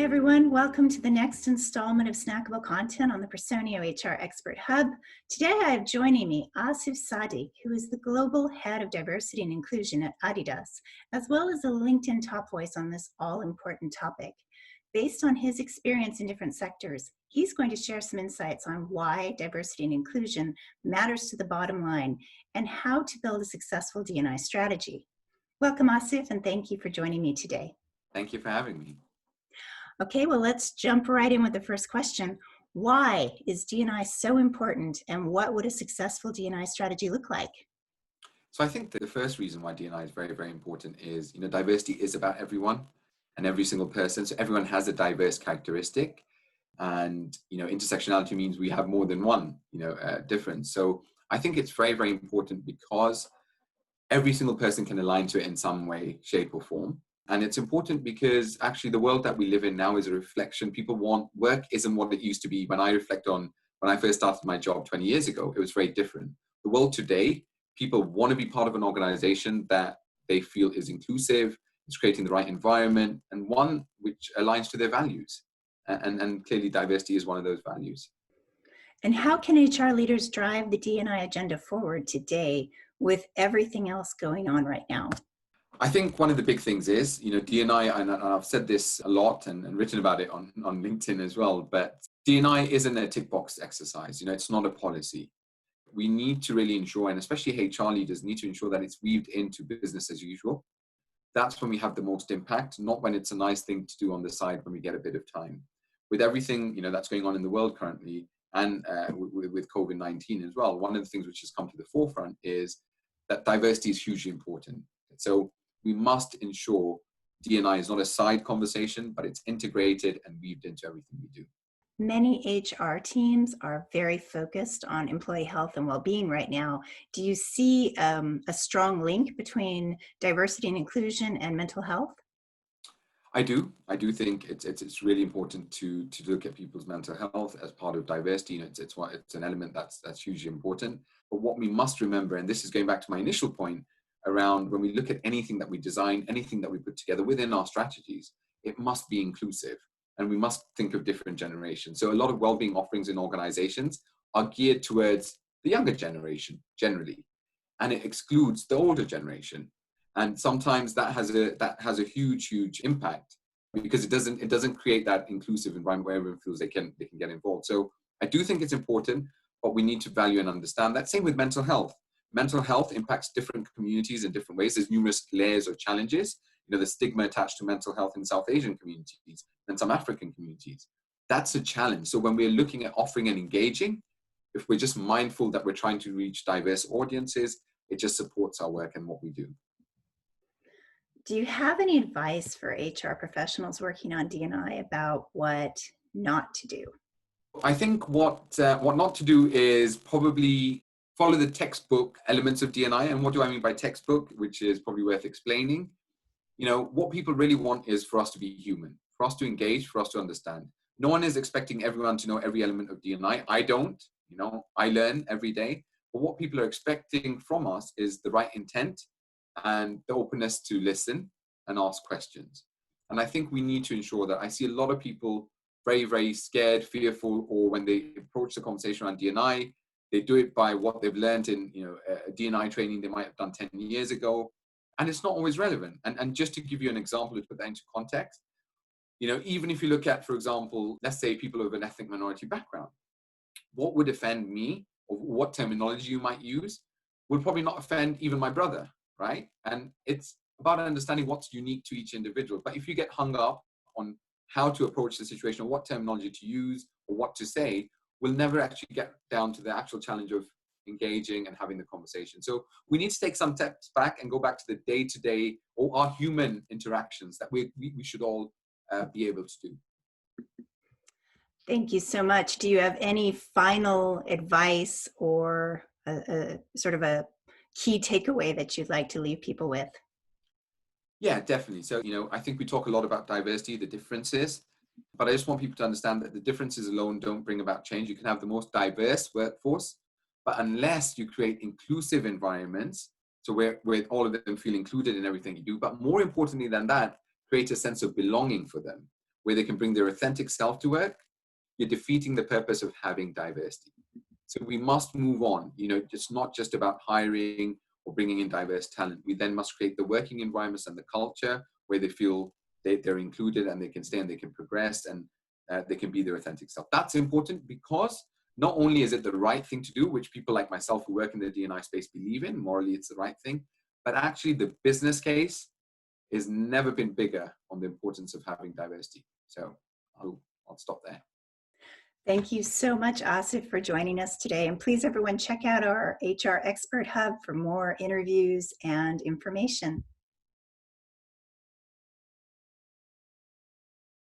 Hi, everyone. Welcome to the next installment of Snackable Content on the Personio HR Expert Hub. Today, I have joining me Asif Sadiq, who is the Global Head of Diversity and Inclusion at Adidas, as well as a LinkedIn top voice on this all-important topic. Based on his experience in different sectors, he's going to share some insights on why diversity and inclusion matters to the bottom line and how to build a successful D&I strategy. Welcome, Asif, and thank you for joining me today. Thank you for having me. Okay, well, let's jump right in with the first question. Why is D&I so important, and what would a successful D&I strategy look like? So I think the first reason why D&I is very, very important is, diversity is about everyone and every single person. So everyone has a diverse characteristic, and, intersectionality means we have more than one, difference. So I think it's very, very important because every single person can align to it in some way, shape or form. And it's important because actually the world that we live in now is a reflection. People want work isn't what it used to be. When I reflect on when I first started my job 20 years ago, it was very different. The world today, people want to be part of an organization that they feel is inclusive, is creating the right environment, and one which aligns to their values. And clearly diversity is one of those values. And how can HR leaders drive the D&I agenda forward today with everything else going on right now? I think one of the big things is, D&I, and I've said this a lot and written about it on LinkedIn as well, but D&I isn't a tick box exercise. It's not a policy. We need to really ensure, and especially HR leaders need to ensure that it's weaved into business as usual. That's when we have the most impact, not when it's a nice thing to do on the side when we get a bit of time. With everything, that's going on in the world currently, and with COVID-19 as well, one of the things which has come to the forefront is that diversity is hugely important. So we must ensure D&I is not a side conversation, but it's integrated and weaved into everything we do. Many HR teams are very focused on employee health and well-being right now. Do you see a strong link between diversity and inclusion and mental health? I do think it's really important to look at people's mental health as part of diversity. It's an element that's hugely important. But what we must remember, and this is going back to my initial point, around when we look at anything that we design, anything that we put together within our strategies, it must be inclusive, and we must think of different generations. So a lot of well-being offerings in organizations are geared towards the younger generation generally, and it excludes the older generation. And sometimes that has a huge impact because it doesn't create that inclusive environment where everyone feels they can get involved. So I do think it's important, but we need to value and understand that. Same with mental health. Mental health impacts different communities in different ways. There's numerous layers of challenges. The stigma attached to mental health in South Asian communities and some African communities. That's a challenge. So when we're looking at offering and engaging, if we're just mindful that we're trying to reach diverse audiences, it just supports our work and what we do. Do you have any advice for HR professionals working on D&I about what not to do? I think what not to do is probably follow the textbook elements of D&I. And what do I mean by textbook, which is probably worth explaining? What people really want is for us to be human, for us to engage, for us to understand. No one is expecting everyone to know every element of D&I. I don't, I learn every day. But what people are expecting from us is the right intent and the openness to listen and ask questions. And I think we need to ensure that. I see a lot of people very, very scared, fearful, or when they approach the conversation around D&I, they do it by what they've learned in a D&I training they might have done 10 years ago. And it's not always relevant. And just to give you an example to put that into context, even if you look at, for example, let's say people of an ethnic minority background, what would offend me or what terminology you might use would probably not offend even my brother, right? And it's about understanding what's unique to each individual. But if you get hung up on how to approach the situation or what terminology to use or what to say, we'll never actually get down to the actual challenge of engaging and having the conversation. So we need to take some steps back and go back to the day-to-day or our human interactions that we should all be able to do. Thank you so much. Do you have any final advice or a sort of a key takeaway that you'd like to leave people with? Yeah, definitely. So, I think we talk a lot about diversity, the differences, but I just want people to understand that the differences alone don't bring about change. You can have the most diverse workforce, but unless you create inclusive environments, so where all of them feel included in everything you do, but more importantly than that, create a sense of belonging for them, where they can bring their authentic self to work, you're defeating the purpose of having diversity. So we must move on. It's not just about hiring or bringing in diverse talent. We then must create the working environments and the culture where they feel they're included and they can stay and they can progress and they can be their authentic self. That's important because not only is it the right thing to do, which people like myself who work in the D&I space believe in, morally it's the right thing, but actually the business case has never been bigger on the importance of having diversity. So I'll stop there. Thank you so much, Asif, for joining us today. And please, everyone, check out our HR Expert Hub for more interviews and information.